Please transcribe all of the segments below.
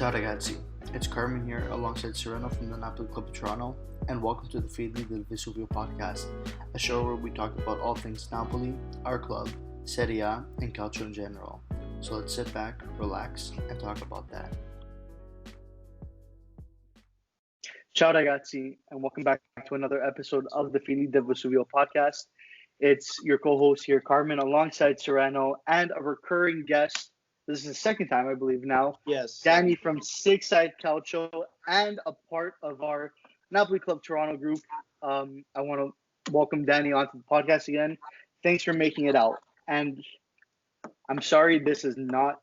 Ciao ragazzi, it's Carmine here alongside Sereno from the Napoli Club of Toronto, and welcome to the FDV Podcast, a show where we talk about all things Napoli, our club, Serie A, and Calcio in general. So let's sit back, relax, and talk about that. Ciao ragazzi, and welcome back to another episode of the FDV Podcast. It's your co-host here, Carmen, alongside Sereno, and a recurring guest. This is the second time, I believe now. Yes. Danny from Six Side Calcio and a part of our Napoli Club Toronto group. I want to welcome Danny onto the podcast again. Thanks for making it out. And I'm sorry this is not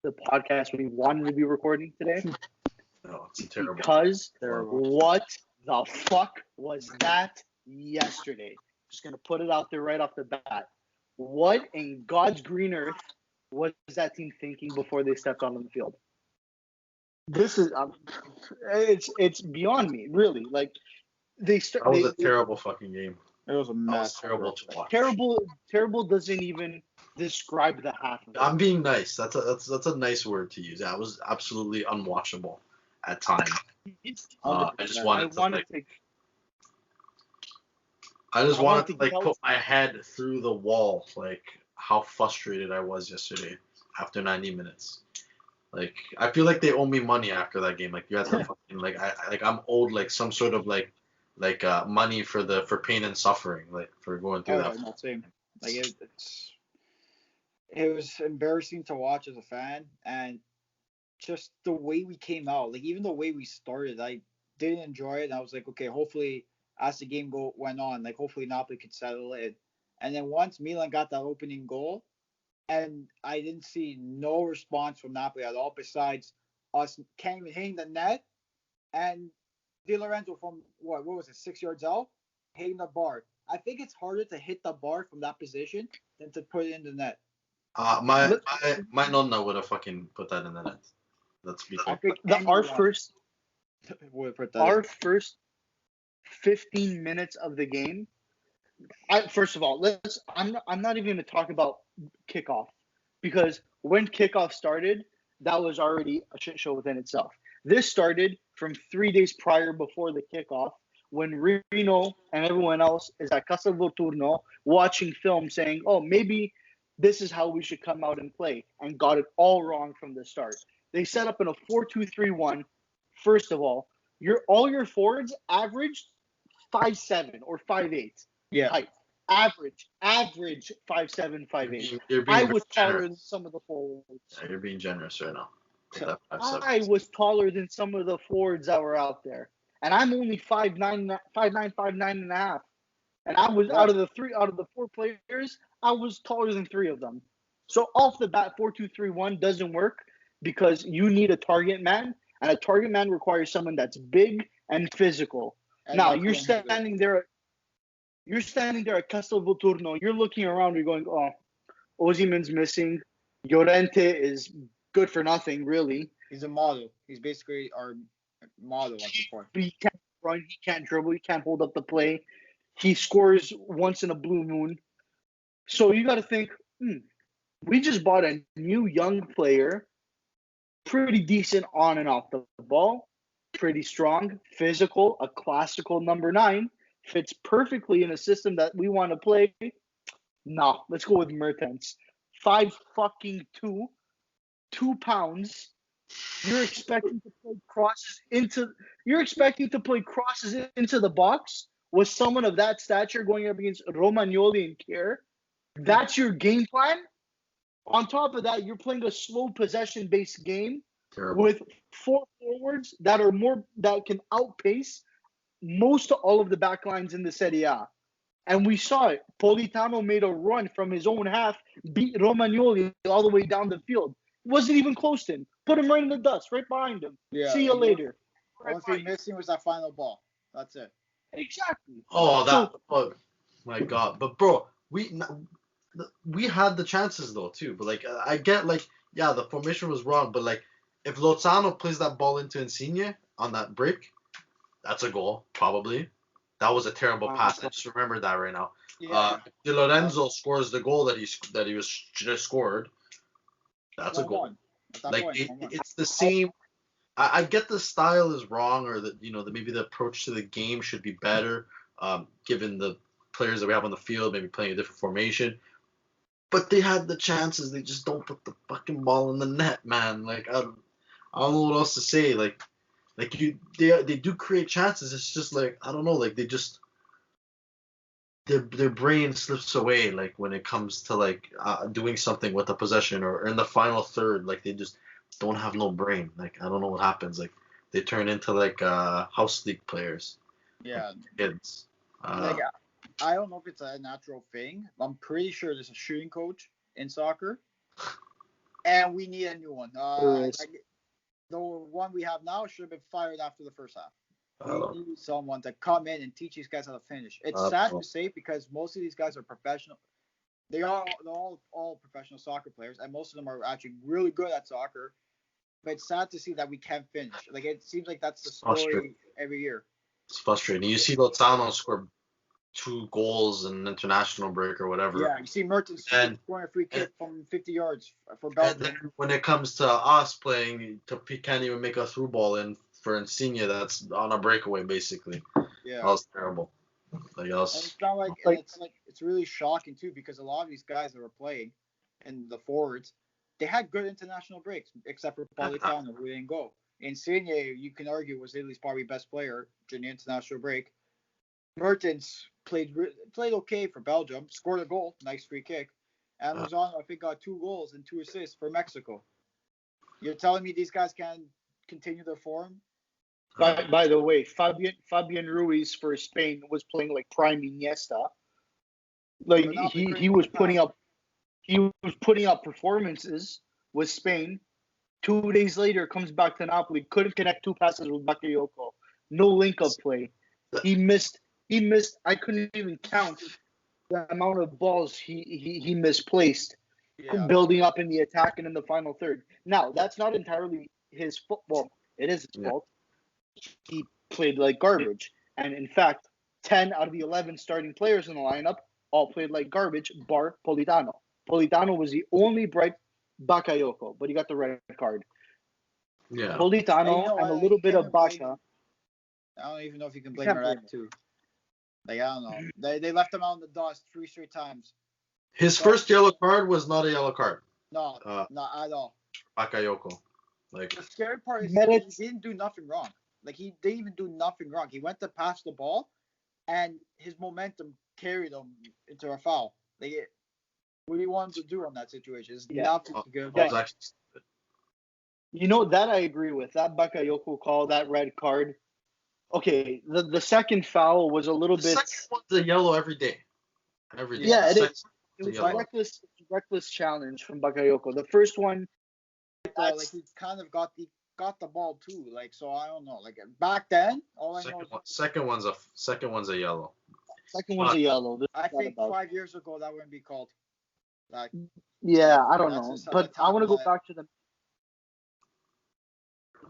the podcast we wanted to be recording today. No, it's terrible. Because what the fuck was that yesterday? Just going to put it out there right off the bat. What in God's green earth was that team thinking before they stepped on the field? This is it's beyond me, really. Like that was a terrible fucking game. It was a mess. That was terrible to watch. Terrible doesn't even describe the half of it. I'm being nice. That's a nice word to use. That was absolutely unwatchable at times. I just wanted to put my head through the wall, like how frustrated I was yesterday after 90 minutes. Like I feel like they owe me money after that game. Like you have to fucking I'm owed like some sort of like money for pain and suffering, like for going through that. No, same. Like it was embarrassing to watch as a fan, and just the way we came out, like even the way we started, I didn't enjoy it. And I was like, okay, hopefully as the game went on, like hopefully Napoli could settle it. And then once Mila got that opening goal, and I didn't see no response from Napoli at all besides us can't even hitting the net, and Di Lorenzo from what was it, 6 yards out, hitting the bar. I think it's harder to hit the bar from that position than to put it in the net. My nonna would have fucking put that in the net. Let's be fair. Our first 15 minutes of the game. First of all, I'm not even going to talk about kickoff, because when kickoff started, that was already a shit show within itself. This started from 3 days prior before the kickoff, when Reno and everyone else is at Casa Volturno watching film saying, oh, maybe this is how we should come out and play, and got it all wrong from the start. They set up in a 4-2-3-1. First of all, all your forwards averaged 5'7" or 5'8". Yeah. Height. Average 5'7", 5'8". I was taller than some of the forwards. Yeah, you're being generous right now. I was taller than some of the forwards that were out there. And I'm only 5'9", 5'9 and a half. And I was out of the four players, I was taller than three of them. So off the bat, 4-2-3-1 doesn't work because you need a target man, and a target man requires someone that's big and physical. And now you're standing there at Castel Volturno. You're looking around. You're going, oh, Osimhen's missing. Llorente is good for nothing, really. He's a model. He's basically our model at the point. He can't run. He can't dribble. He can't hold up the play. He scores once in a blue moon. So you got to think, we just bought a new young player, pretty decent on and off the ball, pretty strong, physical, a classical number 9. Fits perfectly in a system that we want to play. No, let's go with Mertens. 5'2", 2 pounds. You're expecting to play crosses into the box with someone of that stature going up against Romagnoli and Kerr. That's your game plan. On top of that, you're playing a slow possession-based game. Terrible. With 4 forwards that can outpace most all of the back lines in the Serie A. And we saw it. Politano made a run from his own half, beat Romagnoli all the way down the field. Wasn't even close to him. Put him right in the dust, right behind him. Yeah, see you later. One thing missing was that final ball. That's it. Exactly. Oh, my God. But, bro, we had the chances, though, too. But, like, I get, like, yeah, the formation was wrong. But, like, if Lozano plays that ball into Insigne on that break, that's a goal, probably. That was a terrible pass. I just remember that right now. Yeah. Di Lorenzo scores the goal that he was just scored. That's a goal. Like it's the same. I get the style is wrong, or that maybe the approach to the game should be better, given the players that we have on the field, maybe playing a different formation. But they had the chances. They just don't put the fucking ball in the net, man. Like I don't know what else to say. Like they do create chances. It's just like I don't know. Like they just their brain slips away. Like when it comes to like doing something with the possession or in the final third. Like they just don't have no brain. Like I don't know what happens. Like they turn into like house league players. Yeah. Like, kids. Like I don't know if it's a natural thing. I'm pretty sure there's a shooting coach in soccer, and we need a new one. Like, the one we have now should have been fired after the first half. We need someone to come in and teach these guys how to finish. It's sad to say because most of these guys are professional. They're all professional soccer players, and most of them are actually really good at soccer. But it's sad to see that we can't finish. Like it seems like that's the story every year. It's frustrating. You see Lozano score 2 goals in an international break or whatever. Yeah, you see Mertens scoring a free kick from 50 yards for Belgium. And then when it comes to us playing, he can't even make a through ball in for Insigne that's on a breakaway, basically. Yeah. That was terrible. Like, and it's not like, it's really shocking, too, because a lot of these guys that were playing and the forwards, they had good international breaks, except for Politano, who didn't go. Insigne, you can argue, was Italy's probably best player during the international break. Mertens played okay for Belgium, scored a goal, nice free kick. And Lozano, I think, got 2 goals and 2 assists for Mexico. You're telling me these guys can continue their form? By the way, Fabian Ruiz for Spain was playing like prime Iniesta. Like he was putting up performances with Spain. 2 days later, comes back to Napoli, couldn't connect 2 passes with Bakayoko. No link-up play. He missed. I couldn't even count the amount of balls he misplaced, building up in the attack and in the final third. Now, that's not entirely his fault. Well, it is his fault. He played like garbage. And in fact, 10 out of the 11 starting players in the lineup all played like garbage, bar Politano. Politano was the only bright Bakayoko, but he got the red card. Yeah. Politano and a little bit of Basha. I don't even know if you can blame her that too. Like I don't know. They left him out in the dust 3 straight times. His first yellow card was not a yellow card. No, not at all. Bakayoko. Like the scary part is he didn't do nothing wrong. Like he didn't even do nothing wrong. He went to pass the ball, and his momentum carried him into a foul. Like what do you want him to do on that situation? It's nothing good. You know, that I agree with. That Bakayoko call, that red card. Okay, the second foul was a little bit. The second one's a yellow every day. Every day. Yeah, it is. It was a reckless challenge from Bakayoko. The first one, like he kind of got the ball too. Like so, I don't know. Like back then, all I know. Second one's a yellow. Second one's a yellow. I think 5 years ago that wouldn't be called. Like, yeah, I don't know, but I want to go back to the.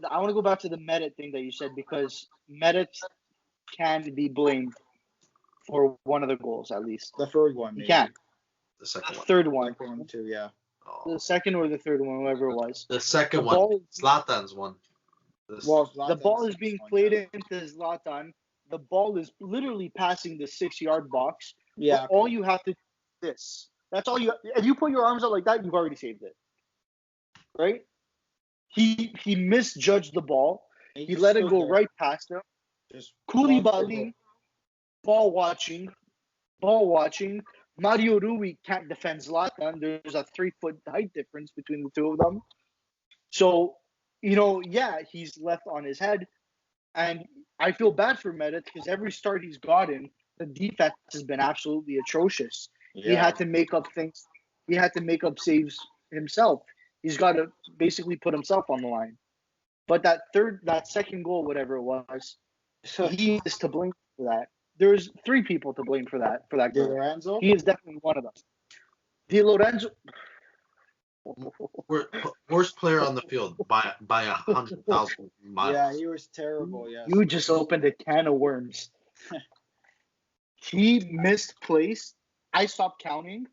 I want to go back to the Merit thing that you said because Merit can be blamed for one of the goals at least. The third one, maybe. He can. The second one. Third one. Second one too, yeah. The second or the third one, whoever it was. The second one. Zlatan's one. The ball is being played into Zlatan. The ball is literally passing the 6-yard box. Yeah. All you have to do is this. That's all you. If you put your arms out like that, you've already saved it. Right? He misjudged the ball. He let it go right past him. Koulibaly, ball watching. Mario Rui can't defend Zlatan. There's a 3-foot height difference between the two of them. So, he's left on his head. And I feel bad for Merit because every start he's gotten, the defense has been absolutely atrocious. Yeah. He had to make up things. He had to make up saves himself. He's got to basically put himself on the line. But that second goal, whatever it was, he is to blame for that. There's 3 people to blame for that goal. Di Lorenzo? He is definitely one of them. Di Lorenzo. Worst player on the field by 100,000 miles. Yeah, he was terrible. Yes. You just opened a can of worms. He misplaced. I stopped counting.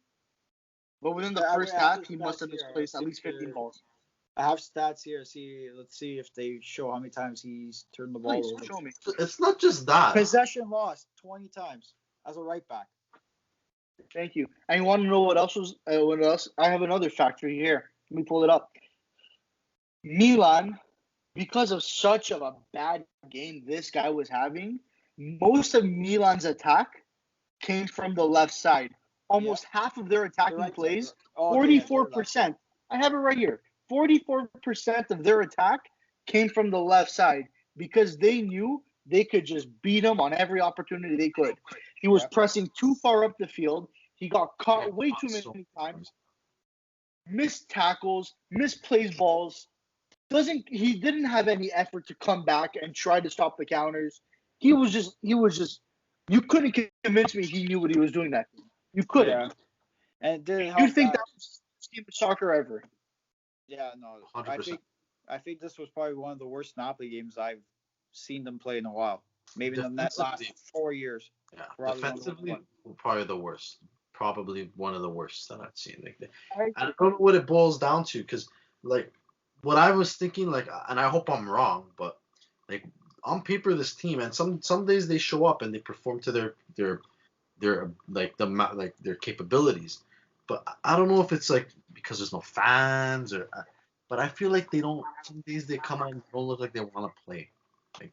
But within the first half, he must have misplaced at least 15 balls. I have stats here. Let's see if they show how many times he's turned the ball Please over. show me. It's not just that. Possession lost 20 times as a right back. Thank you. And you want to know what else was? What else? I have another fact for you here. Let me pull it up. Milan, because of such of a bad game this guy was having, most of Milan's attack came from the left side. Almost half of their attacking right plays, side. Oh, okay, yeah, 44%. I have it right here. 44% of their attack came from the left side because they knew they could just beat him on every opportunity they could. He was pressing too far up the field. He got caught way too many times. Missed tackles, misplaced balls. He didn't have any effort to come back and try to stop the counters. He was just you couldn't convince me he knew what he was doing that game. You couldn't. Yeah. And it didn't help. You'd think that was the best game of soccer ever. Yeah, no. 100%. I think this was probably one of the worst Napoli games I've seen them play in a while. Maybe in the last 4 years. Yeah, Probably defensively, probably the worst. Probably one of the worst that I've seen. Like, I I don't know what it boils down to, because like what I was thinking, like, and I hope I'm wrong, but like on paper, this team, and some days they show up and they perform to their their capabilities. But I don't know if it's like because there's no fans but I feel like they don't. Some days they come out and don't look like they want to play. Like,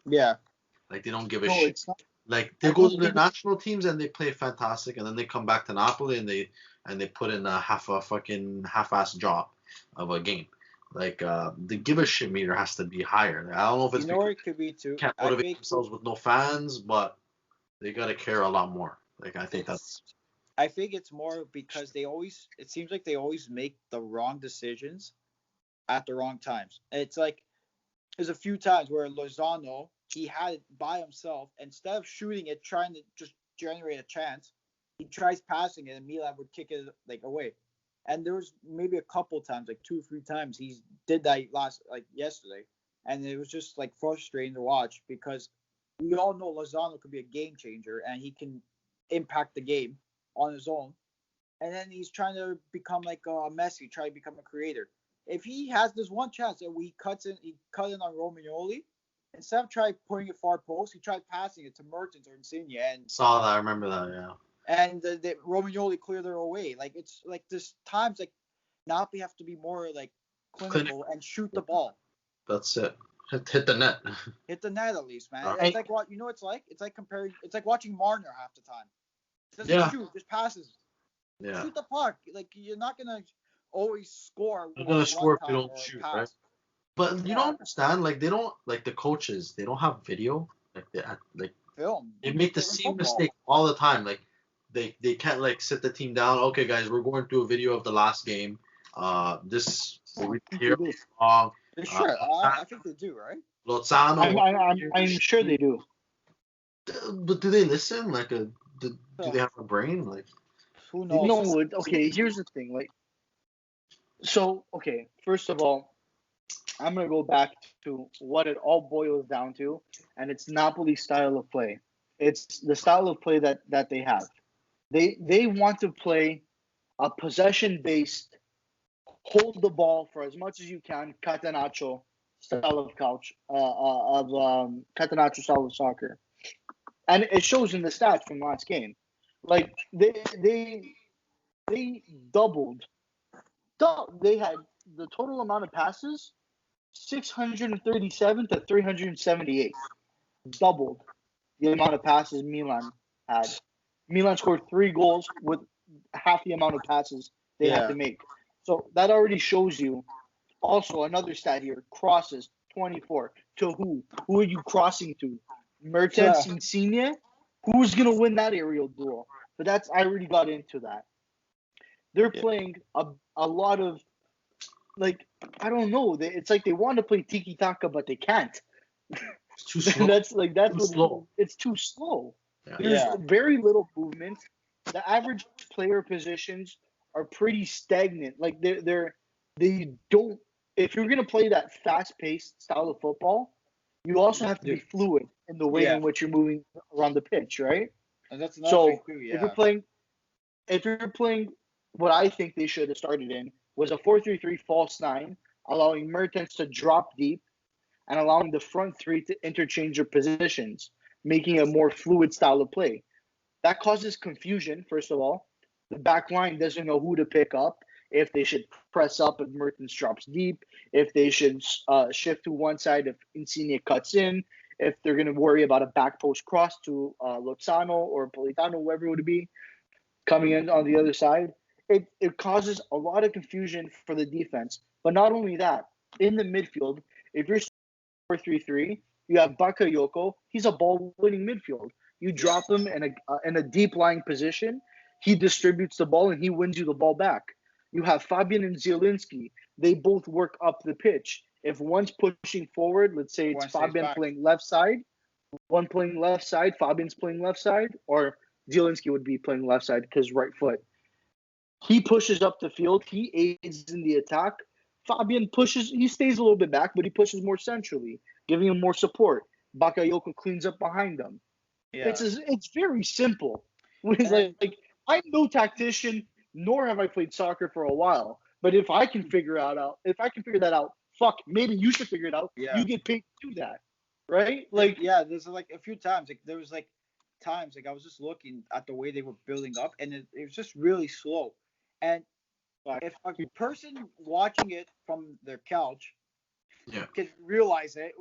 like they don't give a shit. It's not. Like they go to their national teams and they play fantastic, and then they come back to Napoli and they put in a half-ass job of a game. Like the give a shit meter has to be higher. I don't know if it's because it could be too. Can't motivate themselves with no fans, but they gotta care a lot more. Like I think it's more because it seems like they always make the wrong decisions at the wrong times. It's like there's a few times where Lozano, he had it by himself. Instead of shooting it, trying to just generate a chance, he tries passing it, and Mila would kick it like away. And there was maybe a couple times, like 2 or 3 times, he did that yesterday, and it was just like frustrating to watch because we all know Lozano could be a game changer and he can impact the game on his own. And then he's trying to become like a Messi, try to become a creator. If he has this one chance that he cut in on Romagnoli, instead of trying putting it far post, he tried passing it to Mertens or Insigne, and saw that. I remember that. Yeah. And the Romagnoli cleared her away. Like it's like there's times like Napoli have to be more like clinical and shoot the ball. That's it. Hit the net. Hit the net at least, man. Right. It's like what it's like. It's like comparing. It's like watching Marner half the time. Doesn't shoot, just passes. Yeah. Shoot the puck. Like you're not gonna always score. You're gonna score if you don't shoot, right? But you don't understand. Like they don't like the coaches. They don't have video. Like film. They make the same mistake all the time. Like they can't like sit the team down. Okay, guys, we're going through a video of the last game. This here wrong. Sure, I think they do, right? Lozano. I'm sure they do. But do they listen? Like, do they have a brain? Like, who knows? No. Okay, here's the thing. Like, so okay. First of all, I'm gonna go back to what it all boils down to, and it's Napoli's style of play. It's the style of play that they have. They want to play a possession-based, hold the ball for as much as you can, catenaccio style of catenaccio style of soccer, and it shows in the stats from last game. Like they doubled. They had the total amount of passes 637 to 378. Doubled the amount of passes Milan had. Milan scored 3 goals with half the amount of passes they had to make. So that already shows you. Also, another stat here: crosses 24 to who? Who are you crossing to? Mertens, Insigne. Who's gonna win that aerial duel? But I already got into that. They're playing a lot of, like, I don't know. It's like they want to play tiki taka, but they can't. It's too slow. It's too slow. Yeah. There's very little movement. The average player positions are pretty stagnant. Like they don't. If you're gonna play that fast-paced style of football, you also have to be fluid in the way in which you're moving around the pitch, right? And that's another thing too, if you're playing what I think they should have started in was a 4-3-3 false 9 allowing Mertens to drop deep and allowing the front three to interchange their positions, making a more fluid style of play. That causes confusion, first of all. The back line doesn't know who to pick up, if they should press up if Mertens drops deep, if they should shift to one side if Insigne cuts in, if they're going to worry about a back post cross to Lozano or Politano, whoever it would be, coming in on the other side. It causes a lot of confusion for the defense. But not only that, in the midfield, if you're 4-3-3, you have Bakayoko. He's a ball-winning midfield. You drop him in a deep-lying position, he distributes the ball and he wins you the ball back. You have Fabian and Zielinski. They both work up the pitch. If one's pushing forward, let's say it's Fabian playing left side, one playing left side, Fabian's playing left side, or Zielinski would be playing left side because right foot. He pushes up the field. He aids in the attack. Fabian pushes. He stays a little bit back, but he pushes more centrally, giving him more support. Bakayoko cleans up behind them. Yeah. It's very simple. Like I'm no tactician, nor have I played soccer for a while. But if I can figure that out, fuck, maybe you should figure it out. Yeah. You get paid to do that, right? Like, yeah, there's like a few times. Like there was like times like I was just looking at the way they were building up, and it was just really slow. And if a person watching it from their couch can realize it,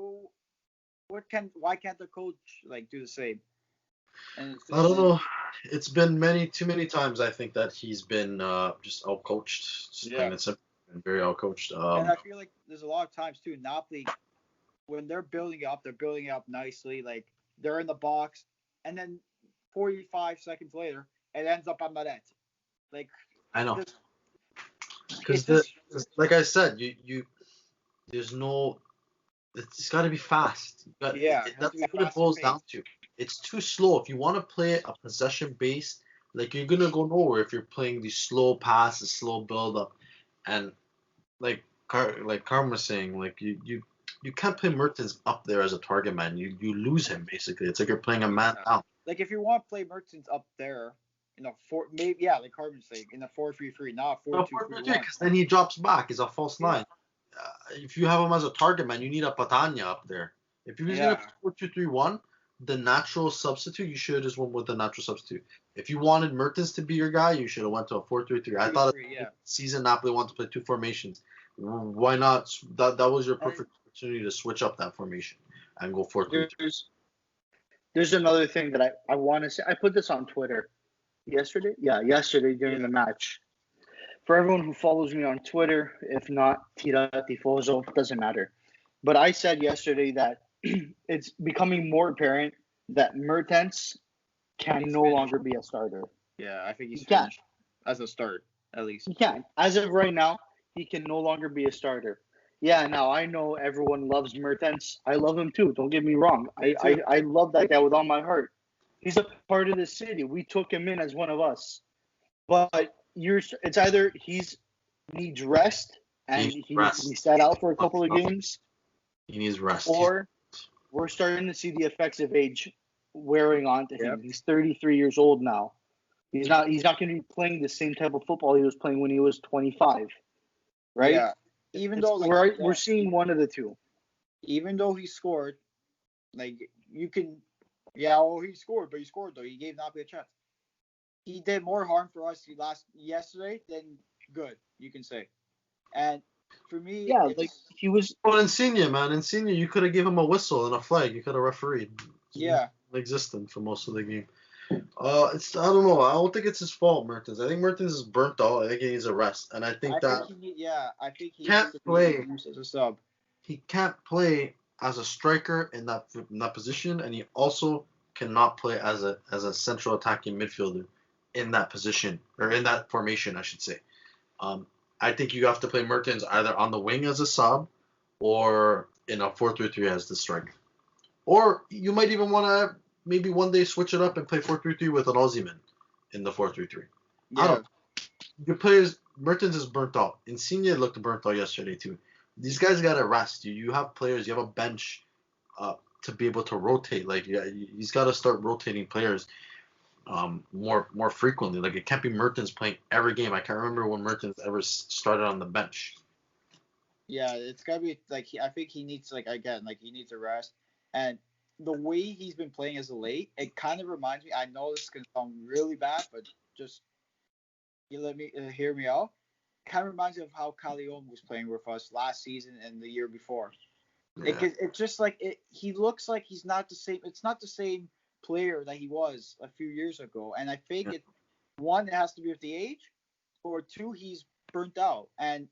why can't the coach like do the same? And I don't know. It's been too many times I think that he's been just outcoached. And very outcoached. And I feel like there's a lot of times too, Napoli, when they're building it up nicely. Like they're in the box, and then 45 seconds later, it ends up on the net. Like I know. Because like I said, there's no. It's got to be fast. That's what it boils down to. It's too slow. If you want to play a possession based, like you're gonna go nowhere if you're playing these slow passes, slow build up, and like Carmen was saying, like you can't play Mertens up there as a target man. You lose him basically. It's like you're playing a man down. Like if you want to play Mertens up there, like Carmen's saying, in a 4-3-3, not 4-2-3-1. Because then he drops back. He's a false nine. If you have him as a target man, you need a Patania up there. If you're gonna play 4-2-3-1, the natural substitute, you should have just went with the natural substitute. If you wanted Mertens to be your guy, you should have went to a 4-3-3. I thought season Napoli wanted to play two formations. Why not? That was your perfect opportunity to switch up that formation and go 4-3-3. There's another thing that I want to say. I put this on Twitter yesterday. Yeah, yesterday during the match. For everyone who follows me on Twitter, if not Tira Tifoso, doesn't matter. But I said yesterday that it's becoming more apparent that Mertens can no longer be a starter. Yeah, I think he's finished as a start, at least. He can. As of right now, he can no longer be a starter. Yeah, now I know everyone loves Mertens. I love him too. Don't get me wrong. I love that guy with all my heart. He's a part of the city. We took him in as one of us. But it's either he needs rest and he needs to be sat out for a couple of games. He needs rest. Or we're starting to see the effects of age wearing on to him. He's 33 years old now. He's not going to be playing the same type of football he was playing when he was 25. Right? Yeah. Even though we're seeing one of the two. Even though he scored, like you can he scored, but he scored though. He gave Napoli a chance. He did more harm for us yesterday than good, you can say. And for me, he was. Well, Insigne, man, you could have given him a whistle and a flag. You could have refereed. Existent for most of the game. I don't know. I don't think it's his fault, Mertens. I think Mertens is burnt out. I think he needs a rest, and I think he can't play as a sub. He can't play as a striker in that position, and he also cannot play as a central attacking midfielder in that position or in that formation, I should say. I think you have to play Mertens either on the wing as a sub or in a 4-3-3 as the striker. Or you might even want to maybe one day switch it up and play 4-3-3 with an Osimhen in the 4-3-3. Yeah. I don't know. Your players, Mertens is burnt out. Insigne looked burnt out yesterday too. These guys got to rest. You have players, you have a bench to be able to rotate. Like he's got to start rotating players more frequently. Like it can't be Mertens playing every game. I can't remember when Mertens ever started on the bench. Yeah, it's gotta be like I think he needs he needs a rest, and the way he's been playing as of late, it kind of reminds me. I know this is gonna sound really bad, but just you let me hear me out. Kind of reminds me of how Callion was playing with us last season and the year before. Yeah. It's just like it. He looks like he's not the same. It's not the same player that he was a few years ago. And I think Yeah. it has to be with the age, or two, he's burnt out. And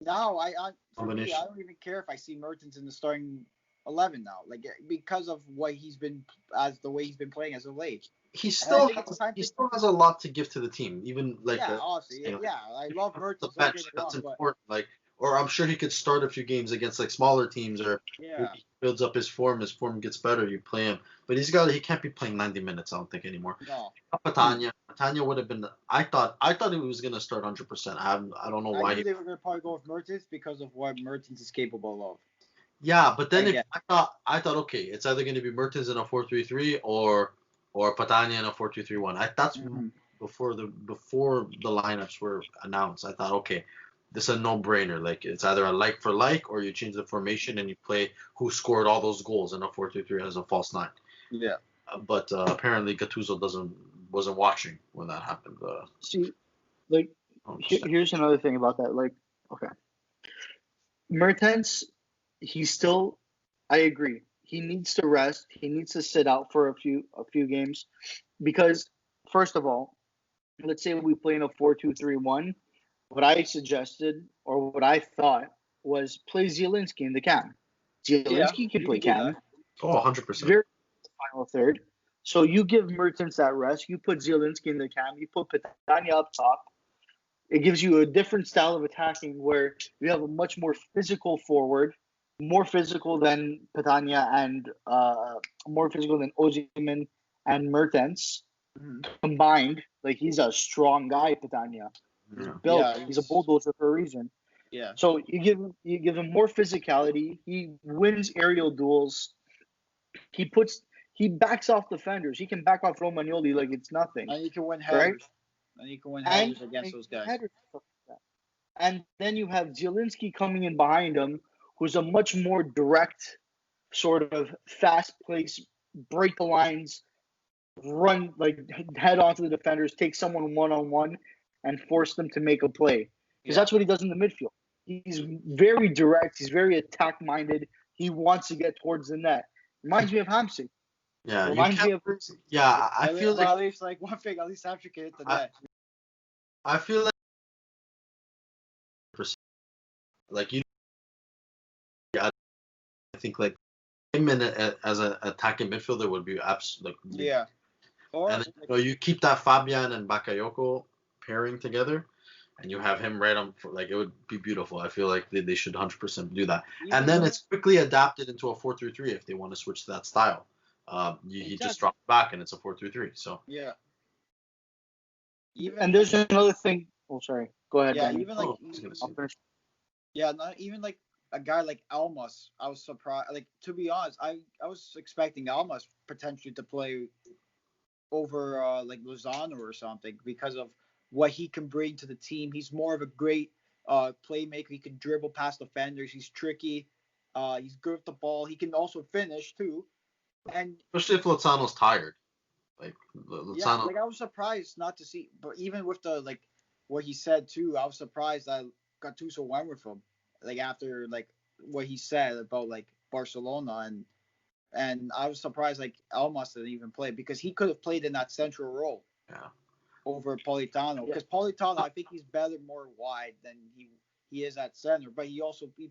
now for me, I Combination. don't even care if I see Mertens in the starting 11 now, like because of what he's been as the way he's been playing as of late. He And I still think it's has time he to still has a lot to give to the team. Even like yeah, obviously saying, like, yeah. I love the Mertens. Don't bench, get me like, that's wrong, but important. Like, or I'm sure he could start a few games against like smaller teams, or maybe yeah, he builds up his form. His form gets better. You play him, but he can't be playing 90 minutes. I don't think anymore. no. Patania would have been. I thought he was gonna start 100%. I don't know I why knew he. they were going to probably go with Mertens because of what Mertens is capable of. Yeah, but then if Again, I thought okay, it's either gonna be Mertens in a 4-3-3 or Patania in a 4-2-3-1. That's mm-hmm. before the lineups were announced. I thought okay, this is a no-brainer. Like it's either a like for like, or you change the formation and you play who scored all those goals in a 4-2-3 as a false nine. Yeah. But apparently Gattuso wasn't watching when that happened. See, like, Understand. here's another thing about that. Like, okay, Mertens, he's still. I agree. He needs to rest. He needs to sit out for a few games, because first of all, let's say we play in a 4-2-3-1. What I suggested, or what I thought, was play Zielinski in the cam. Yeah, Zielinski can you play can do that. cam. Oh, 100%. Very final third. So you give Mertens that rest. You put Zielinski in the cam. You put Petagna up top. It gives you a different style of attacking where you have a much more physical forward, more physical than Petagna and more physical than Osimhen and Mertens Mm-hmm. combined. Like, he's a strong guy, Petagna. He's Yeah. built. Yeah, He's a bulldozer for a reason. yeah. So you give him more physicality. He wins aerial duels. He backs off defenders. He can back off Romagnoli like it's nothing, And you can win right? headers. And you can win And headers against those guys. and then you have Zielinski coming in behind him, who's a much more direct, sort of fast pace, break the lines, run, like, head onto the defenders, take someone one on one, and force them to make a play. Because Yeah. that's what he does in the midfield. He's very direct. He's very attack minded. He wants to get towards the net. Reminds me of Hamsik. Yeah, you Reminds me can't. of Yeah, I feel But like at least like one thing, at least after you hit the I, net. I feel like you. I think like him as an attacking midfielder would be absolutely. Yeah. Or And you keep that Fabian and Bakayoko pairing together, and you have him right on. Like, it would be beautiful. I feel like they should 100% do that. And then it's quickly adapted into a 4-3-3 if they want to switch to that style. He just drops back and it's a 4-3-3. So yeah. And there's another thing. Oh, sorry. Go ahead, Yeah, Danny. even like I'll finish. yeah, not even like a guy like Almas. I was surprised. Like, to be honest, I was expecting Almas potentially to play over like Lozano or something because of what he can bring to the team. He's more of a great playmaker. He can dribble past defenders. He's tricky. He's good with the ball. He can also finish too. And especially if Lozano's tired, like yeah, Lozano. like I was surprised not to see, but even with the like what he said too, I was surprised that Gattuso went with him. Like after like what he said about like Barcelona and I was surprised like Almas didn't even play because he could have played in that central role. Yeah. Over Politano because Politano, I think he's better more wide than he is at center, but he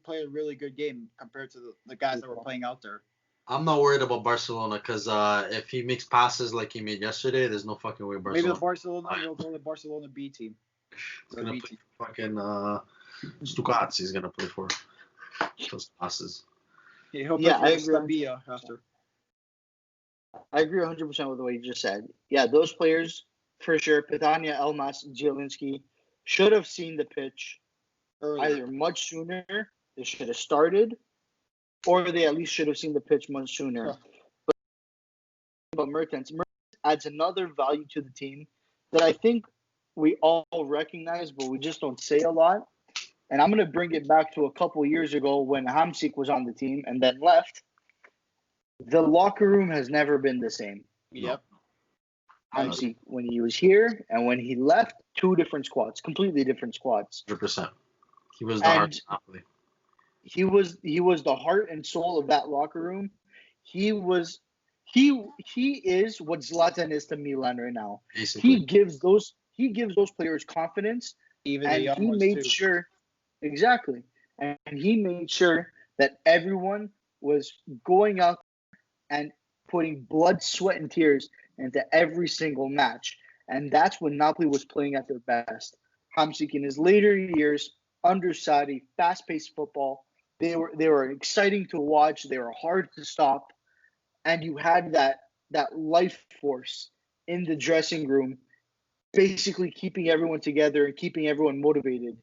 played a really good game compared to the guys that were playing out there. I'm not worried about Barcelona because if he makes passes like he made yesterday, there's no fucking way Maybe Barcelona. the Barcelona will go to the Barcelona B team. He's gonna play for fucking Stuttgart. He's gonna play for those passes. Yeah, he'll Yeah, play I for agree. Stabia after. I agree 100% with what you just said. Yeah, those players, for sure, Petagna, Elmas, Zielinski, should have seen the pitch either much sooner, they should have started, or they at least should have seen the pitch much sooner. But Mertens adds another value to the team that I think we all recognize, but we just don't say a lot. and I'm going to bring it back to a couple years ago when Hamsik was on the team and then left. The locker room has never been the same. Yep. Hamsik, when he was here and when he left, two different squads, completely different squads. 100%. He was the heart of Napoli. He was the heart and soul of that locker room. He is what Zlatan is to Milan right now. Basically. He gives those players confidence, Even and the young he ones made too. sure exactly, and he made sure that everyone was going out and putting blood, sweat, and tears into every single match. And that's when Napoli was playing at their best. Hamsik in his later years under Sarri, fast-paced football. They were exciting to watch. They were hard to stop, and you had that life force in the dressing room, basically keeping everyone together and keeping everyone motivated.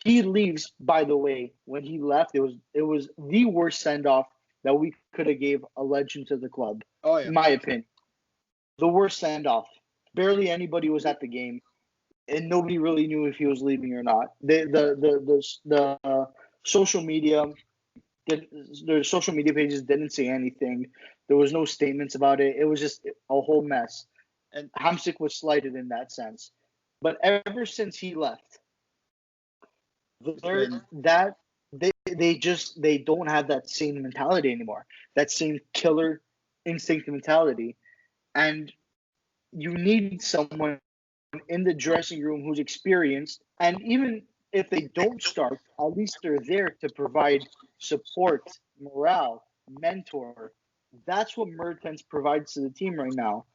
He leaves, by the way. When he left, it was the worst send-off that we could have gave a legend to the club. Oh yeah. In my opinion, the worst send-off. Barely anybody was at the game, and nobody really knew if he was leaving or not. The social media, the social media pages didn't say anything. There was no statements about it. It was just a whole mess. And Hamsik was slighted in that sense. But ever since he left, they don't have that same mentality anymore. That same killer instinct mentality. And you need someone in the dressing room who's experienced, and even if they don't start, at least they're there to provide support, morale, mentor. That's what Mertens provides to the team right now.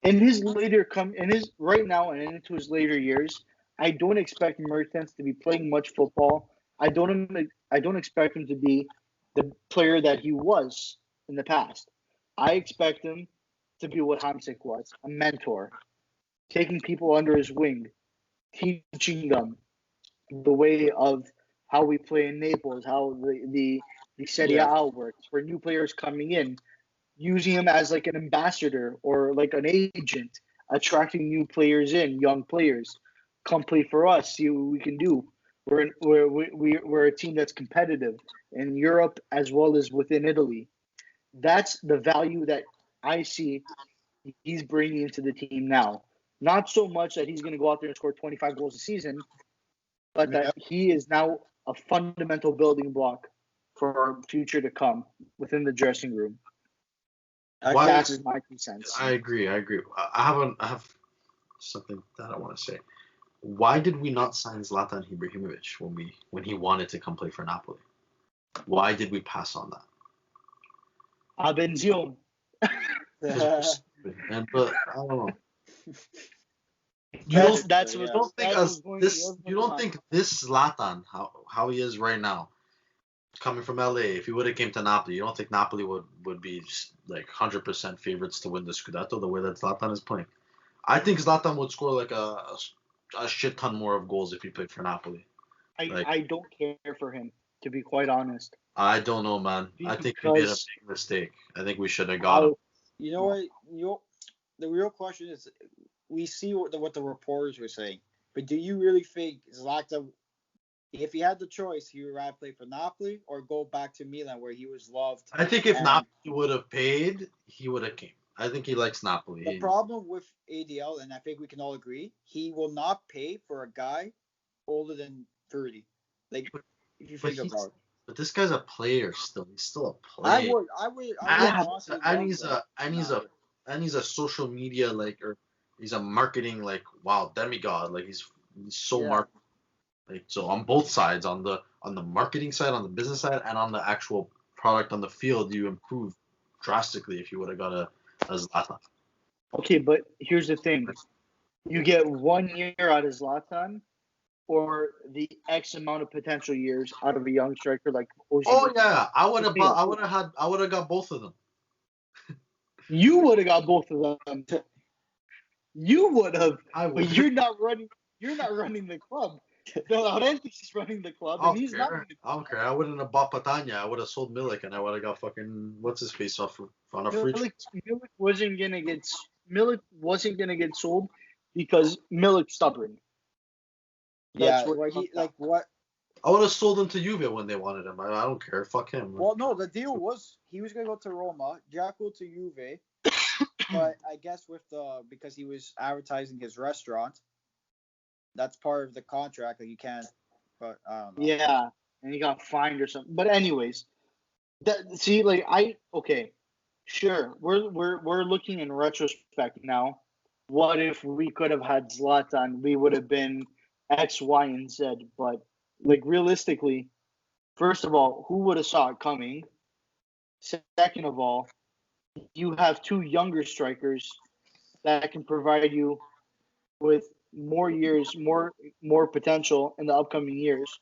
Right now and into his later years, I don't expect Mertens to be playing much football. I don't expect him to be the player that he was in the past. I expect him to be what Hamsik was, a mentor, taking people under his wing, teaching them the way of how we play in Naples, how the Serie A works for new players coming in, using him as like an ambassador or like an agent, attracting new players in, young players. Come play for us, see what we can do. We're a team that's competitive in Europe as well as within Italy. That's the value that I see he's bringing into the team now. Not so much that he's going to go out there and score 25 goals a season, but that he is now a fundamental building block for our future to come within the dressing room. That's my 2 cents. I agree. I have something that I want to say. Why did we not sign Zlatan Ibrahimovic when he wanted to come play for Napoli? Why did we pass on that? Benzion. But I don't know. You don't think this Zlatan, how he is right now, coming from LA, if he would have came to Napoli, you don't think Napoli would be like 100% favorites to win the Scudetto the way that Zlatan is playing? I think Zlatan would score like a shit ton more of goals if he played for Napoli. I don't care for him, to be quite honest. I don't know, man. I think we made a big mistake. I think we should have got him. You know what? The real question is, we see what the reporters were saying, but do you really think Zlatan, if he had the choice, he would rather play for Napoli or go back to Milan where he was loved? I think if Napoli would have paid, he would have came. I think he likes Napoli. The problem with ADL, and I think we can all agree, he will not pay for a guy older than 30. Like, if you think about it. But this guy's a player still. He's still a player. And he's a social media or he's a marketing demigod. Like he's so marketing. Like, so on both sides, on the marketing side, on the business side, and on the actual product on the field, you improve drastically if you would have got a Zlatan. Okay, but here's the thing: you get 1 year out of Zlatan, or the X amount of potential years out of a young striker like Osimhen. Oh yeah, I would have got both of them. You would have got both of them. You would have. But you're not running the club. De Laurentiis is running the club, and he's not running the club. I don't care. I wouldn't have bought Patania. I would have sold Milik, and I would have got fucking what's his face off on a fridge. Milik wasn't gonna get sold because Milik's stubborn. Yeah, I would have sold him to Juve when they wanted him. I don't care. Fuck him. Well, no, the deal was he was gonna go to Roma, Giacomo to Juve, but I guess because he was advertising his restaurant, that's part of the contract that you can't. But I don't know. Yeah, and he got fined or something. But anyways, okay, sure, we're looking in retrospect now. What if we could have had Zlatan? We would have been X, Y, and Z. But like realistically, first of all, who would have saw it coming? Second of all, you have two younger strikers that can provide you with more years, more potential in the upcoming years,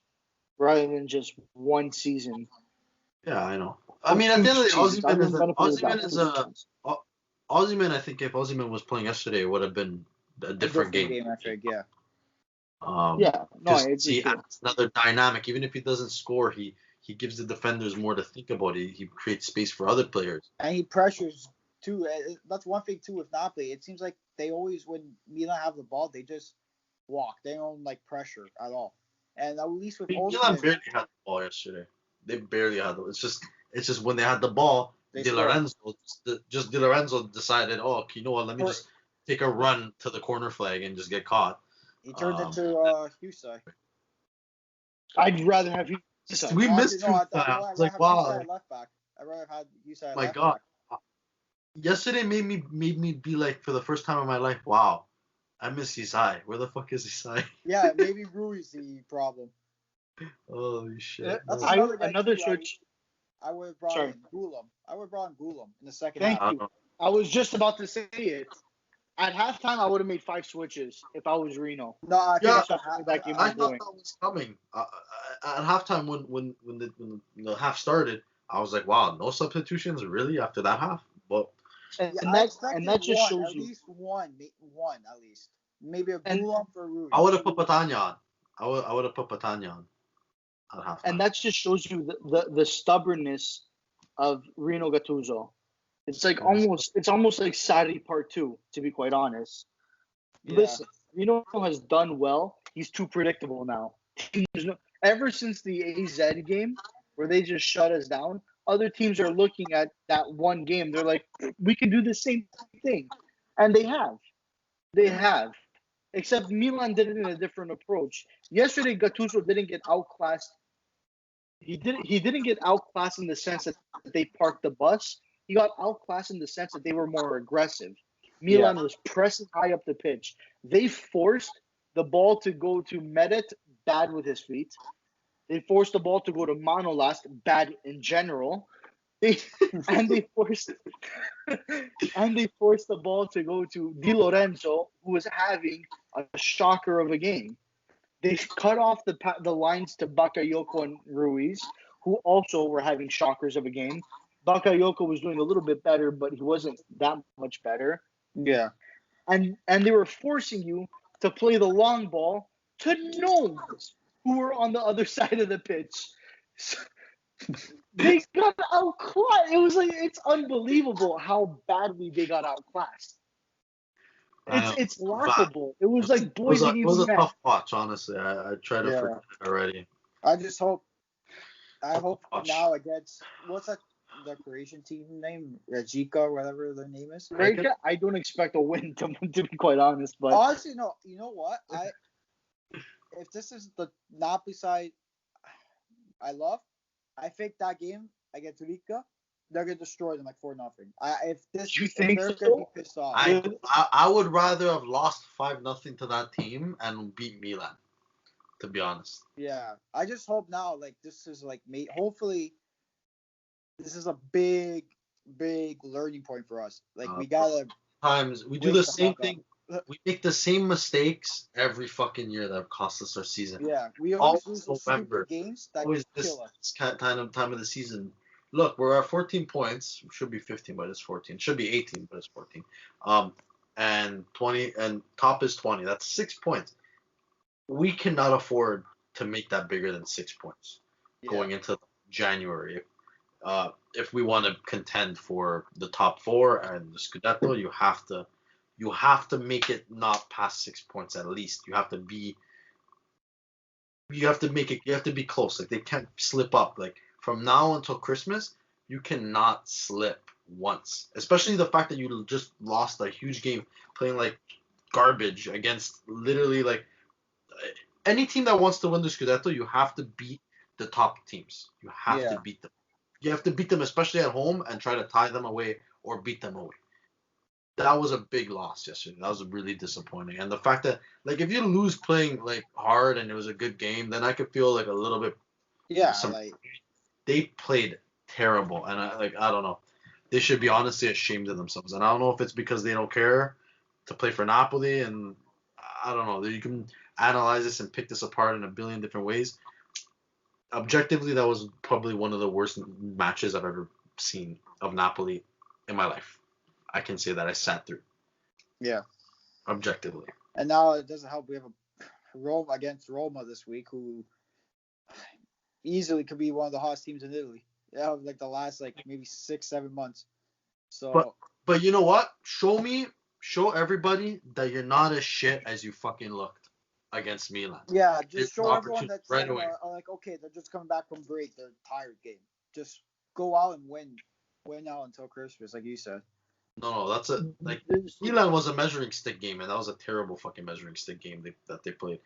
rather than just one season. Yeah, I know. I mean, at the end of the day, Osimhen, I think if Osimhen was playing yesterday, it would have been a different game. I think, yeah. Yeah, no, I agree. He adds another dynamic. Even if he doesn't score, he gives the defenders more to think about. He creates space for other players. And he pressures too. That's one thing too with Napoli. It seems like they always, when Milan have the ball, they just walk. They don't like pressure at all. And at least with Milan barely had the ball yesterday. They barely had it. It's just when they had the ball, Di Lorenzo decided, oh, you know what? Let me just take a run to the corner flag and just get caught. He turned into Husai. I'd rather have Husai. We missed Husai. I was like, wow. Left back. I'd rather have Husai. My God. Back. Yesterday made me be like, for the first time in my life, wow, I miss Husai. Where the fuck is Husai? Yeah, maybe Rui's the problem. Holy shit. That's another switch. I would have brought in Gulam. I would have brought in Gulam in the second half. Thank you. I was just about to say it. At halftime, I would have made 5 switches if I was Reno. No, I think I thought that was coming. At halftime, when the half started, I was like, wow, no substitutions really after that half. But that just shows at least one at least. Maybe a Gulam for Rui. I would have put Patania on. I would have put Patania on. And that just shows you the stubbornness of Rino Gattuso. It's like almost like Sarri Part 2, to be quite honest. Yeah. Listen, Rino has done well. He's too predictable now. Ever since the AZ game, where they just shut us down, other teams are looking at that one game. They're like, we can do the same thing. And they have. They have. Except Milan did it in a different approach. Yesterday, Gattuso didn't get outclassed. He didn't get outclassed in the sense that they parked the bus. He got outclassed in the sense that they were more aggressive. Milan was pressing high up the pitch. They forced the ball to go to Meret, bad with his feet. They forced the ball to go to Manolas, bad in general. They forced the ball to go to Di Lorenzo, who was having a shocker of a game. They cut off the lines to Bakayoko and Ruiz, who also were having shockers of a game. Bakayoko was doing a little bit better, but he wasn't that much better. Yeah. And they were forcing you to play the long ball to gnomes who were on the other side of the pitch. So, they got outclassed. It's unbelievable how badly they got outclassed. It's laughable. It was like boys. It was a tough watch, honestly. I try to forget it already. I hope now against what's that? The Croatian team name, Rijeka, whatever their name is. Rijeka, I don't expect a win to be quite honest, but honestly, no. You know what? If this is the Napoli side, I think that game against Rijeka, they're gonna destroy them like 4-0. You think so? Pissed off. I would rather have lost 5-0 to that team and beat Milan, to be honest. Yeah, I just hope now, like this is like hopefully. This is a big learning point for us. Like we gotta. Times we do the same thing. We make the same mistakes every fucking year that cost us our season. Yeah, we always lose those stupid games that kill us. This time of the season. Look, we're at 14 points. Should be 15, but it's 14. Should be 18, but it's 14. And 20, and top is 20. That's 6 points. We cannot afford to make that bigger than 6 points going into January. If we want to contend for the top 4 and the Scudetto, you have to make it not past 6 points at least. You have to be you have to make it. You have to be close. Like they can't slip up. Like from now until Christmas, you cannot slip once. Especially the fact that you just lost a huge game playing like garbage against literally like any team that wants to win the Scudetto. You have to beat the top teams. You have to beat them. You have to beat them, especially at home, and try to tie them away or beat them away. That was a big loss yesterday. That was really disappointing. And the fact that, like, if you lose playing, like, hard and it was a good game, then I could feel, like, a little bit. Yeah, they played terrible. And, I don't know. They should be honestly ashamed of themselves. And I don't know if it's because they don't care to play for Napoli. And I don't know. You can analyze this and pick this apart in a billion different ways. Objectively, that was probably one of the worst matches I've ever seen of Napoli in my life. I can say that I sat through. Yeah. Objectively. And now it doesn't help. We have a Roma against Roma this week, who easily could be one of the hottest teams in Italy. Yeah, like the last maybe 6-7 months. So. But you know what? Show everybody that you're not as shit as you fucking looked against Milan. Yeah, just show everyone that right away. Okay, they're just coming back from break. They're tired game. Just go out and win out until Christmas, like you said. No, that's Milan was a measuring stick game, and that was a terrible fucking measuring stick game that they played.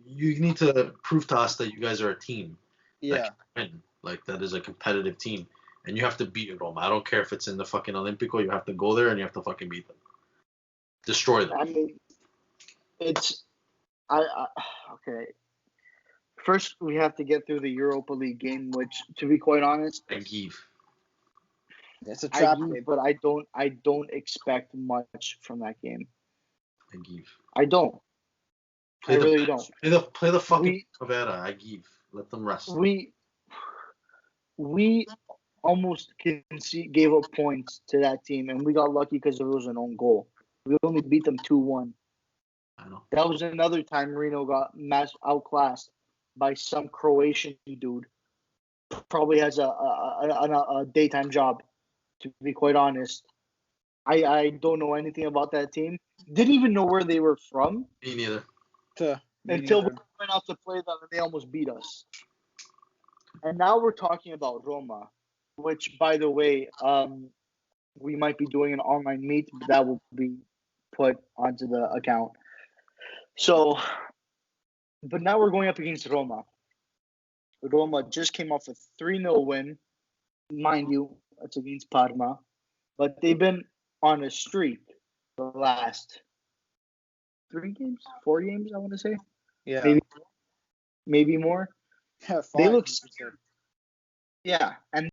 You need to prove to us that you guys are a team. Yeah. That is a competitive team, and you have to beat Roma. I don't care if it's in the fucking Olimpico. You have to go there and you have to fucking beat them. Destroy them. I mean, okay. First, we have to get through the Europa League game, which, to be quite honest, I give. It's a trap game, but I don't expect much from that game. I give. I don't. I really don't. Play the fucking Primavera. I give. Let them rest. We almost gave up points to that team, and we got lucky because it was an own goal. We only beat them 2-1. I know. That was another time Marino got outclassed by some Croatian dude. Probably has a daytime job. To be quite honest, I don't know anything about that team. Didn't even know where they were from. Me neither. Until we went out to play them, and they almost beat us. And now we're talking about Roma, which, by the way, we might be doing an online meet, but that will be put onto the account. So, but now we're going up against Roma. Roma just came off a 3-0 win. Mind you, it's against Parma. But they've been on a streak the last 4 games, I want to say. Yeah. Maybe more. Yeah, they look scared. Yeah, and